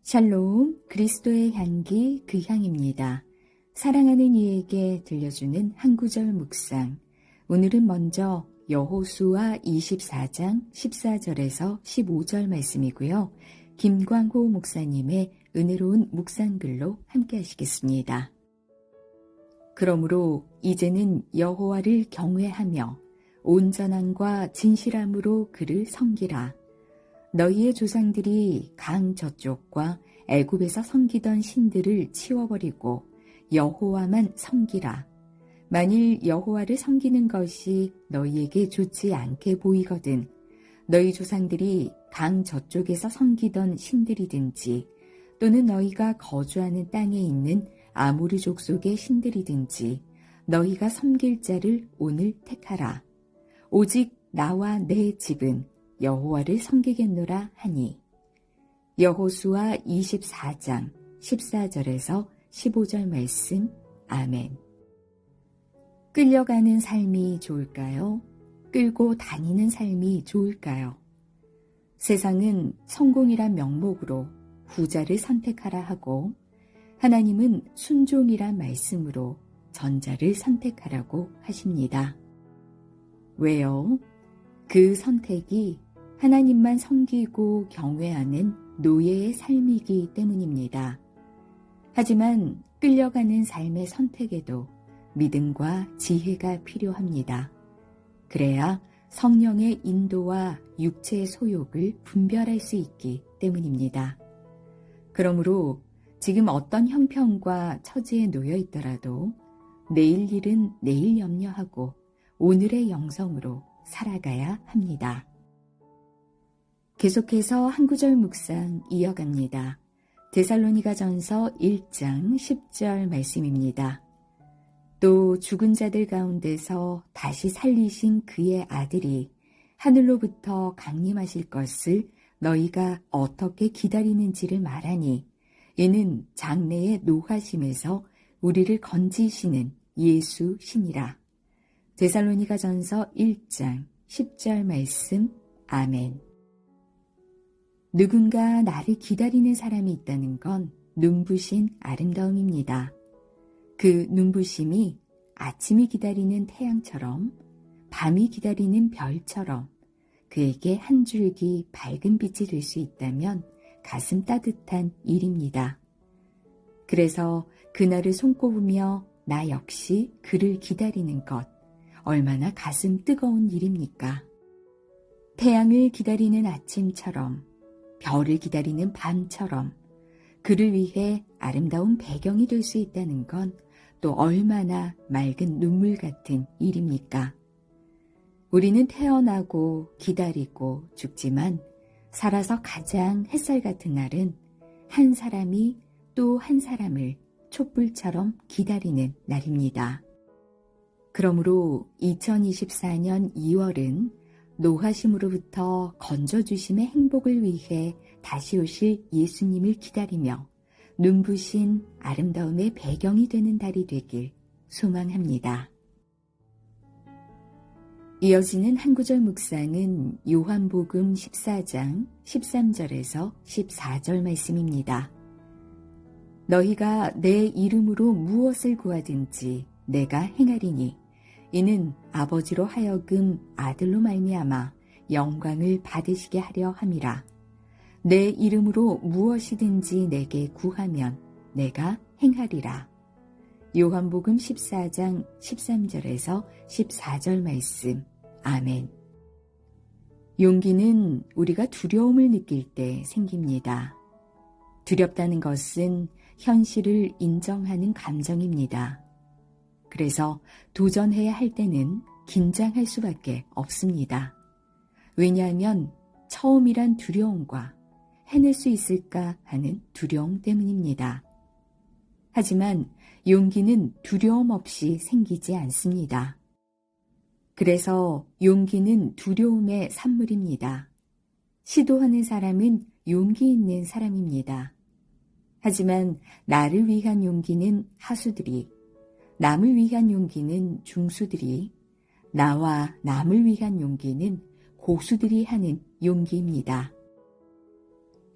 샬롬, 그리스도의 향기 그 향입니다. 사랑하는 이에게 들려주는 한 구절 묵상. 오늘은 먼저 여호수아 24장 14절에서 15절 말씀이고요. 김광호 목사님의 은혜로운 묵상글로 함께 하시겠습니다. 그러므로 이제는 여호와를 경외하며 온전함과 진실함으로 그를 섬기라. 너희의 조상들이 강 저쪽과 애굽에서 섬기던 신들을 치워버리고 여호와만 섬기라. 만일 여호와를 섬기는 것이 너희에게 좋지 않게 보이거든 너희 조상들이 강 저쪽에서 섬기던 신들이든지 또는 너희가 거주하는 땅에 있는 아모리 족속의 신들이든지 너희가 섬길 자를 오늘 택하라. 오직 나와 내 집은 여호와를 섬기겠노라 하니. 여호수아 24장 14절에서 15절 말씀. 아멘. 끌려가는 삶이 좋을까요? 끌고 다니는 삶이 좋을까요? 세상은 성공이란 명목으로 후자를 선택하라 하고 하나님은 순종이란 말씀으로 전자를 선택하라고 하십니다. 왜요? 그 선택이 하나님만 섬기고 경외하는 노예의 삶이기 때문입니다. 하지만 끌려가는 삶의 선택에도 믿음과 지혜가 필요합니다. 그래야 성령의 인도와 육체의 소욕을 분별할 수 있기 때문입니다. 그러므로 지금 어떤 형편과 처지에 놓여 있더라도 내일 일은 내일 염려하고 오늘의 영성으로 살아가야 합니다. 계속해서 한 구절 묵상 이어갑니다. 데살로니가전서 1장 10절 말씀입니다. 또 죽은 자들 가운데서 다시 살리신 그의 아들이 하늘로부터 강림하실 것을 너희가 어떻게 기다리는지를 말하니 이는 장래의 노하심에서 우리를 건지시는 예수 신이라. 데살로니가전서 1장 10절 말씀. 아멘. 누군가 나를 기다리는 사람이 있다는 건 눈부신 아름다움입니다. 그 눈부심이 아침이 기다리는 태양처럼 밤이 기다리는 별처럼 그에게 한 줄기 밝은 빛이 될 수 있다면 가슴 따뜻한 일입니다. 그래서 그날을 손꼽으며 나 역시 그를 기다리는 것 얼마나 가슴 뜨거운 일입니까? 태양을 기다리는 아침처럼 별을 기다리는 밤처럼 그를 위해 아름다운 배경이 될 수 있다는 건 또 얼마나 맑은 눈물 같은 일입니까? 우리는 태어나고 기다리고 죽지만 살아서 가장 햇살 같은 날은 한 사람이 또 한 사람을 촛불처럼 기다리는 날입니다. 그러므로 2024년 2월은 노하심으로부터 건져주심의 행복을 위해 다시 오실 예수님을 기다리며 눈부신 아름다움의 배경이 되는 달이 되길 소망합니다. 이어지는 한 구절 묵상은 요한복음 14장 13절에서 14절 말씀입니다. 너희가 내 이름으로 무엇을 구하든지 내가 행하리니 이는 아버지로 하여금 아들로 말미암아 영광을 받으시게 하려 함이라. 내 이름으로 무엇이든지 내게 구하면 내가 행하리라. 요한복음 14장 13절에서 14절 말씀. 아멘. 용기는 우리가 두려움을 느낄 때 생깁니다. 두렵다는 것은 현실을 인정하는 감정입니다. 그래서 도전해야 할 때는 긴장할 수밖에 없습니다. 왜냐하면 처음이란 두려움과 해낼 수 있을까 하는 두려움 때문입니다. 하지만 용기는 두려움 없이 생기지 않습니다. 그래서 용기는 두려움의 산물입니다. 시도하는 사람은 용기 있는 사람입니다. 하지만 나를 위한 용기는 하수들이, 남을 위한 용기는 중수들이, 나와 남을 위한 용기는 고수들이 하는 용기입니다.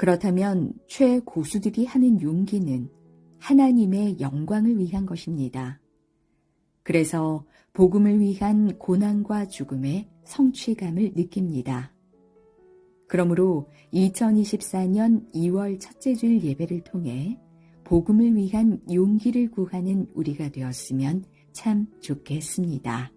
그렇다면 최고수들이 하는 용기는 하나님의 영광을 위한 것입니다. 그래서 복음을 위한 고난과 죽음의 성취감을 느낍니다. 그러므로 2024년 2월 첫째 주일 예배를 통해 복음을 위한 용기를 구하는 우리가 되었으면 참 좋겠습니다.